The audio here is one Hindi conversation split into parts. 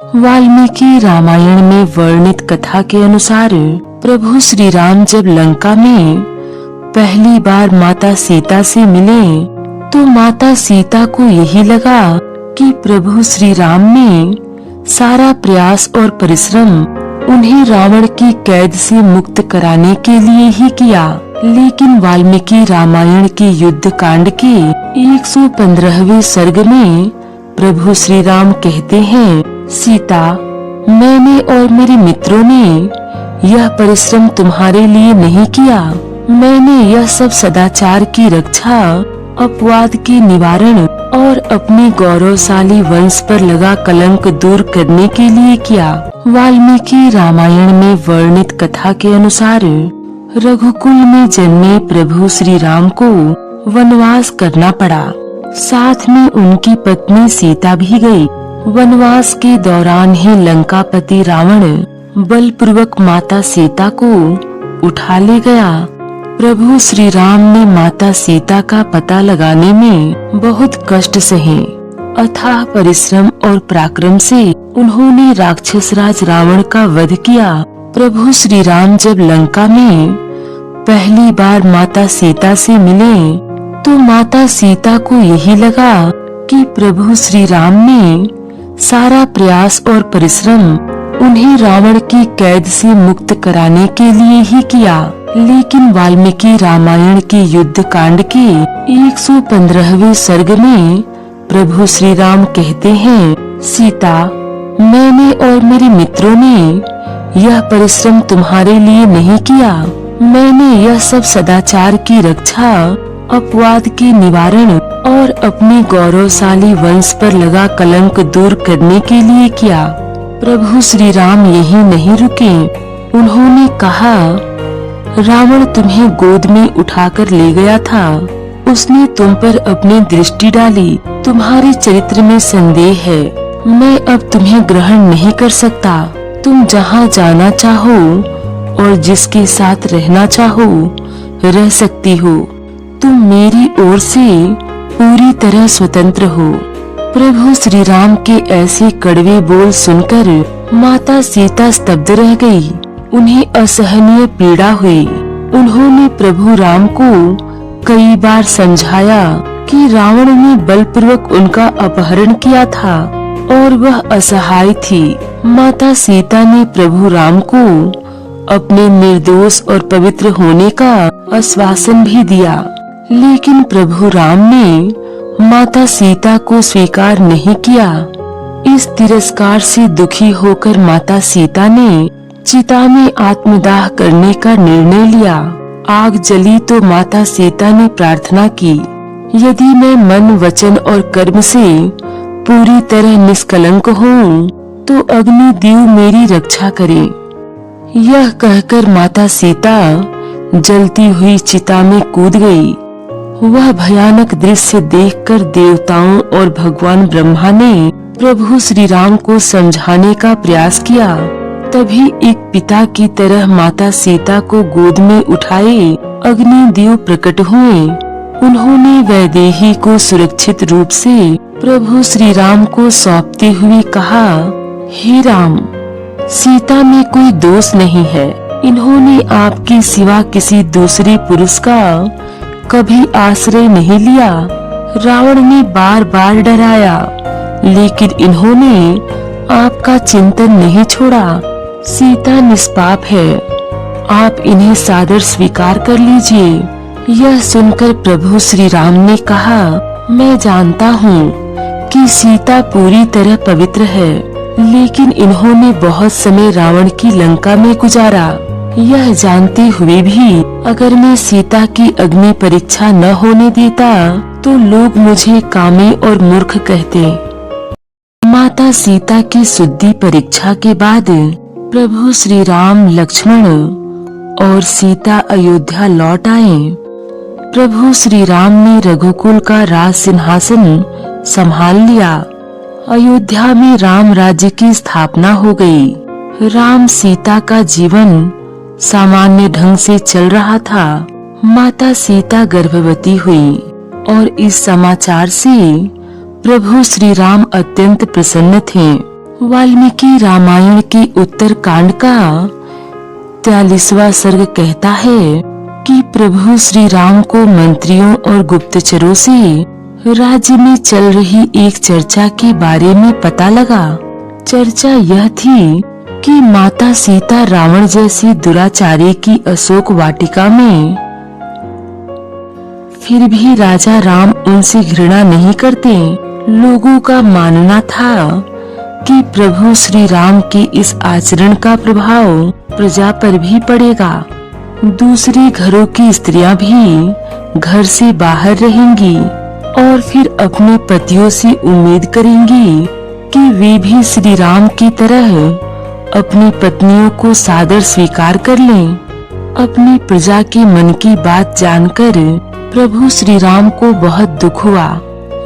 वाल्मीकि रामायण में वर्णित कथा के अनुसार प्रभु श्री राम जब लंका में पहली बार माता सीता से मिले तो माता सीता को यही लगा कि प्रभु श्री राम ने सारा प्रयास और परिश्रम उन्हें रावण की कैद से मुक्त कराने के लिए ही किया। लेकिन वाल्मीकि रामायण के युद्ध कांड के 115वें सर्ग में प्रभु श्री राम कहते हैं, सीता, मैंने और मेरे मित्रों ने यह परिश्रम तुम्हारे लिए नहीं किया। मैंने यह सब सदाचार की रक्षा, अपवाद के निवारण और अपने गौरवशाली वंश पर लगा कलंक दूर करने के लिए किया। वाल्मीकि रामायण में वर्णित कथा के अनुसार रघुकुल में जन्मे प्रभु श्री राम को वनवास करना पड़ा। साथ में उनकी पत्नी सीता भी गई। वनवास के दौरान ही लंकापति रावण बलपूर्वक माता सीता को उठा ले गया। प्रभु श्री राम ने माता सीता का पता लगाने में बहुत कष्ट सहे। अथाह परिश्रम और पराक्रम से उन्होंने राक्षस राज रावण का वध किया। प्रभु श्री राम जब लंका में पहली बार माता सीता से मिले तो माता सीता को यही लगा कि प्रभु श्री राम ने सारा प्रयास और परिश्रम उन्हें रावण की कैद से मुक्त कराने के लिए ही किया। लेकिन वाल्मीकि रामायण के युद्ध कांड के 115वें सर्ग में प्रभु श्री राम कहते हैं, सीता, मैंने और मेरे मित्रों ने यह परिश्रम तुम्हारे लिए नहीं किया। मैंने यह सब सदाचार की रक्षा, अपवाद के निवारण और अपने गौरवशाली वंश पर लगा कलंक दूर करने के लिए किया। प्रभु श्री राम यही नहीं रुके। उन्होंने कहा, रावण तुम्हें गोद में उठाकर ले गया था। उसने तुम पर अपनी दृष्टि डाली। तुम्हारे चरित्र में संदेह है। मैं अब तुम्हें ग्रहण नहीं कर सकता। तुम जहाँ जाना चाहो और जिसके साथ रहना चाहो रह सकती हो। तुम मेरी ओर से पूरी तरह स्वतंत्र हो। प्रभु श्री राम के ऐसे कड़वे बोल सुनकर माता सीता स्तब्ध रह गई। उन्हें असहनीय पीड़ा हुई। उन्होंने प्रभु राम को कई बार समझाया कि रावण ने बलपूर्वक उनका अपहरण किया था और वह असहाय थी। माता सीता ने प्रभु राम को अपने निर्दोष और पवित्र होने का आश्वासन भी दिया। लेकिन प्रभु राम ने माता सीता को स्वीकार नहीं किया। इस तिरस्कार से दुखी होकर माता सीता ने चिता में आत्मदाह करने का निर्णय लिया। आग जली तो माता सीता ने प्रार्थना की, यदि मैं मन, वचन और कर्म से पूरी तरह निष्कलंक हूँ तो अग्नि देव मेरी रक्षा करे। यह कहकर माता सीता जलती हुई चिता में कूद गई। वह भयानक दृश्य देखकर देवताओं और भगवान ब्रह्मा ने प्रभु श्री राम को समझाने का प्रयास किया। तभी एक पिता की तरह माता सीता को गोद में उठाए अग्नि देव प्रकट हुए। उन्होंने वैदेही को सुरक्षित रूप से प्रभु श्री राम को सौंपते हुए कहा, हे राम, सीता में कोई दोष नहीं है। इन्होंने आपके सिवा किसी दूसरे पुरुष का कभी आश्रय नहीं लिया। रावण ने बार बार डराया, लेकिन इन्होंने आपका चिंतन नहीं छोड़ा। सीता निष्पाप है। आप इन्हें सादर स्वीकार कर लीजिए। यह सुनकर प्रभु श्री राम ने कहा, मैं जानता हूँ कि सीता पूरी तरह पवित्र है, लेकिन इन्होंने बहुत समय रावण की लंका में गुजारा। यह जानते हुए भी अगर मैं सीता की अग्नि परीक्षा न होने देता तो लोग मुझे कामी और मूर्ख कहते। माता सीता की शुद्धि परीक्षा के बाद प्रभु श्री राम, लक्ष्मण और सीता अयोध्या लौट आए। प्रभु श्री राम ने रघुकुल का राज सिंहासन संभाल लिया। अयोध्या में राम राज्य की स्थापना हो गई। राम सीता का जीवन सामान्य ढंग से चल रहा था। माता सीता गर्भवती हुई और इस समाचार से प्रभु श्री राम अत्यंत प्रसन्न थे। वाल्मीकि रामायण के उत्तर कांड का 43वां सर्ग कहता है कि प्रभु श्री राम को मंत्रियों और गुप्तचरों से राज्य में चल रही एक चर्चा के बारे में पता लगा। चर्चा यह थी कि माता सीता रावण जैसी दुराचारी की अशोक वाटिका में, फिर भी राजा राम उनसे घृणा नहीं करते। लोगों का मानना था कि प्रभु श्री राम के इस आचरण का प्रभाव प्रजा पर भी पड़ेगा। दूसरे घरों की स्त्रियां भी घर से बाहर रहेंगी और फिर अपने पतियों से उम्मीद करेंगी कि वे भी श्री राम की तरह अपनी पत्नियों को सादर स्वीकार कर लें। अपनी प्रजा के मन की बात जानकर प्रभु श्री राम को बहुत दुख हुआ।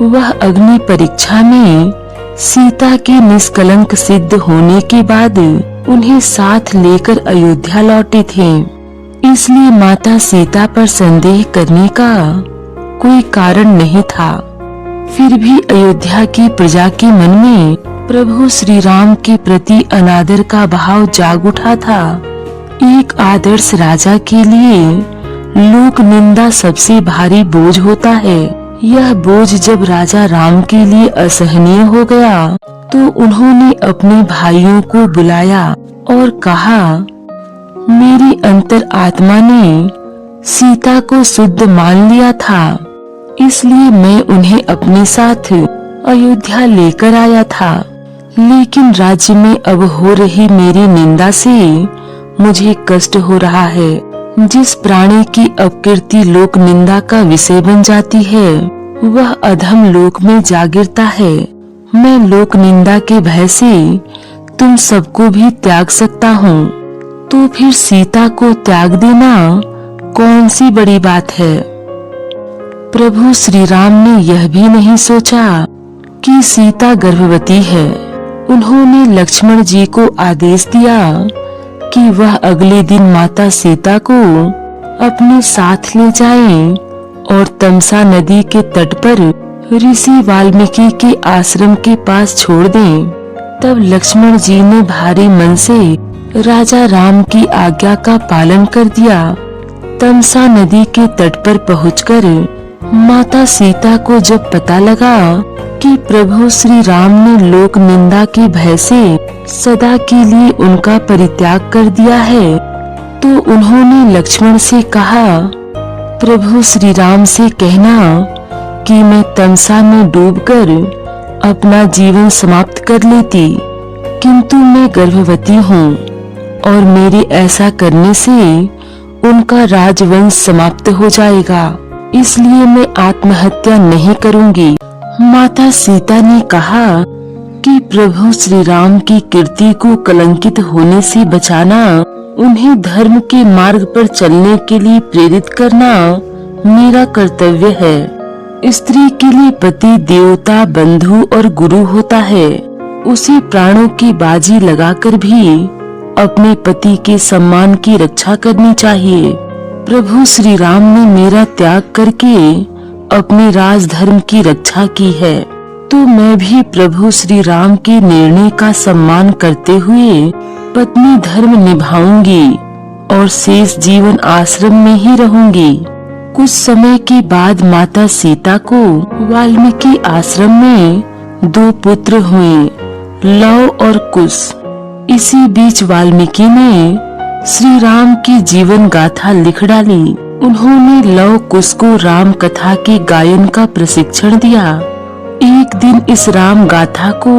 वह अग्नि परीक्षा में सीता के निष्कलंक सिद्ध होने के बाद उन्हें साथ लेकर अयोध्या लौटे थे, इसलिए माता सीता पर संदेह करने का कोई कारण नहीं था। फिर भी अयोध्या की प्रजा के मन में प्रभु श्री राम के प्रति अनादर का भाव जाग उठा था। एक आदर्श राजा के लिए लोक निंदा सबसे भारी बोझ होता है। यह बोझ जब राजा राम के लिए असहनीय हो गया तो उन्होंने अपने भाइयों को बुलाया और कहा, मेरी अंतर आत्मा ने सीता को शुद्ध मान लिया था, इसलिए मैं उन्हें अपने साथ अयोध्या लेकर आया था। लेकिन राज्य में अब हो रही मेरी निंदा से मुझे कष्ट हो रहा है। जिस प्राणी की अपकीर्ति लोक निंदा का विषय बन जाती है वह अधम लोक में जा गिरता है। मैं लोक निंदा के भय से तुम सबको भी त्याग सकता हूँ, तो फिर सीता को त्याग देना कौन सी बड़ी बात है। प्रभु श्री राम ने यह भी नहीं सोचा कि सीता गर्भवती है। उन्होंने लक्ष्मण जी को आदेश दिया कि वह अगले दिन माता सीता को अपने साथ ले जाएं और तमसा नदी के तट पर ऋषि वाल्मीकि के आश्रम के पास छोड़ दें। तब लक्ष्मण जी ने भारी मन से राजा राम की आज्ञा का पालन कर दिया। तमसा नदी के तट पर पहुंचकर माता सीता को जब पता लगा कि प्रभु श्री राम ने लोक निंदा के भय से सदा के लिए उनका परित्याग कर दिया है, तो उन्होंने लक्ष्मण से कहा, प्रभु श्री राम से कहना कि मैं तमसा में डूबकर अपना जीवन समाप्त कर लेती, किंतु मैं गर्भवती हूँ और मेरे ऐसा करने से उनका राजवंश समाप्त हो जाएगा, इसलिए मैं आत्महत्या नहीं करूँगी। माता सीता ने कहा कि प्रभु श्री राम की कीर्ति को कलंकित होने से बचाना, उन्हें धर्म के मार्ग पर चलने के लिए प्रेरित करना मेरा कर्तव्य है। स्त्री के लिए पति देवता, बंधु और गुरु होता है। उसे प्राणों की बाजी लगाकर भी अपने पति के सम्मान की रक्षा करनी चाहिए। प्रभु श्री राम ने मेरा त्याग करके अपने राजधर्म की रक्षा की है, तो मैं भी प्रभु श्री राम के निर्णय का सम्मान करते हुए पत्नी धर्म निभाऊंगी और शेष जीवन आश्रम में ही रहूंगी। कुछ समय के बाद माता सीता को वाल्मीकि आश्रम में 2 पुत्र हुए, लव और कुश। इसी बीच वाल्मीकि ने श्री राम की जीवन गाथा लिख डाली। उन्होंने लव कुश को राम कथा के गायन का प्रशिक्षण दिया। एक दिन इस राम गाथा को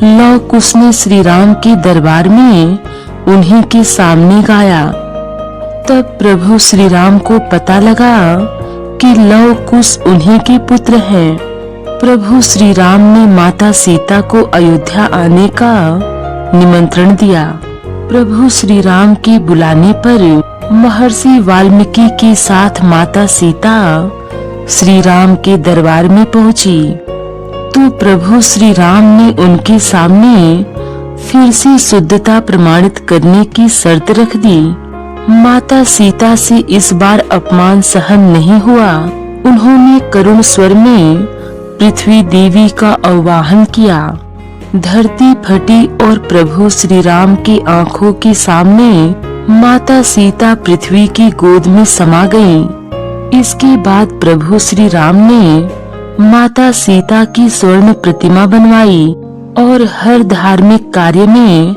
लव कुश ने श्री राम के दरबार में उन्हीं के सामने गाया। तब प्रभु श्री राम को पता लगा कि लव कुश उन्हीं के पुत्र हैं। प्रभु श्री राम ने माता सीता को अयोध्या आने का निमंत्रण दिया। प्रभु श्री राम के बुलाने पर महर्षि वाल्मीकि के साथ माता सीता श्री राम के दरबार में पहुंची, तो प्रभु श्री राम ने उनके सामने फिर से शुद्धता प्रमाणित करने की शर्त रख दी। माता सीता से इस बार अपमान सहन नहीं हुआ। उन्होंने करुण स्वर में पृथ्वी देवी का आह्वान किया। धरती फटी और प्रभु श्री राम की आंखों के सामने माता सीता पृथ्वी की गोद में समा गईं। इसके बाद प्रभु श्री राम ने माता सीता की स्वर्ण प्रतिमा बनवाई और हर धार्मिक कार्य में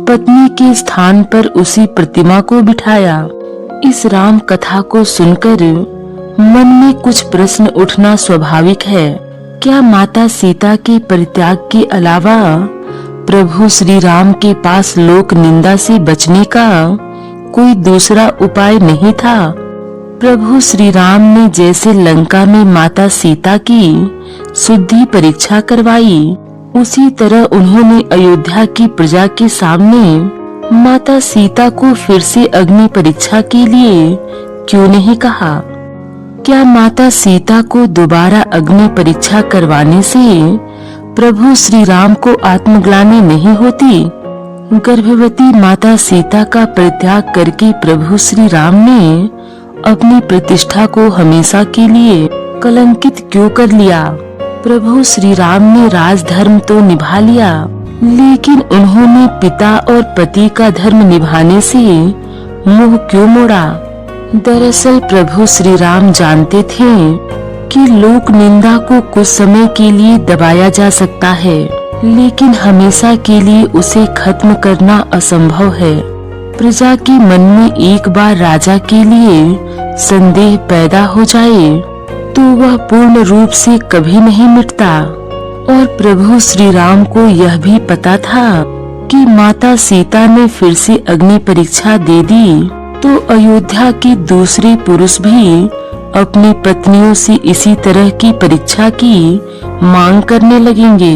पत्नी के स्थान पर उसी प्रतिमा को बिठाया। इस राम कथा को सुनकर मन में कुछ प्रश्न उठना स्वाभाविक है। क्या माता सीता के परित्याग के अलावा प्रभु श्री राम के पास लोक निंदा से बचने का कोई दूसरा उपाय नहीं था? प्रभु श्री राम ने जैसे लंका में माता सीता की शुद्धि परीक्षा करवाई, उसी तरह उन्होंने अयोध्या की प्रजा के सामने माता सीता को फिर से अग्नि परीक्षा के लिए क्यों नहीं कहा? क्या माता सीता को दोबारा अग्नि परीक्षा करवाने से प्रभु श्री राम को आत्मग्लानि नहीं होती? गर्भवती माता सीता का परित्याग करके प्रभु श्री राम ने अपनी प्रतिष्ठा को हमेशा के लिए कलंकित क्यों कर लिया? प्रभु श्री राम ने राजधर्म तो निभा लिया, लेकिन उन्होंने पिता और पति का धर्म निभाने से मुंह क्यों मोड़ा? दरअसल प्रभु श्री राम जानते थे कि लोक निंदा को कुछ समय के लिए दबाया जा सकता है, लेकिन हमेशा के लिए उसे खत्म करना असंभव है। प्रजा के मन में एक बार राजा के लिए संदेह पैदा हो जाए तो वह पूर्ण रूप से कभी नहीं मिटता। और प्रभु श्री राम को यह भी पता था कि माता सीता ने फिर से अग्नि परीक्षा दे दी तो अयोध्या के दूसरे पुरुष भी अपनी पत्नियों से इसी तरह की परीक्षा की मांग करने लगेंगे।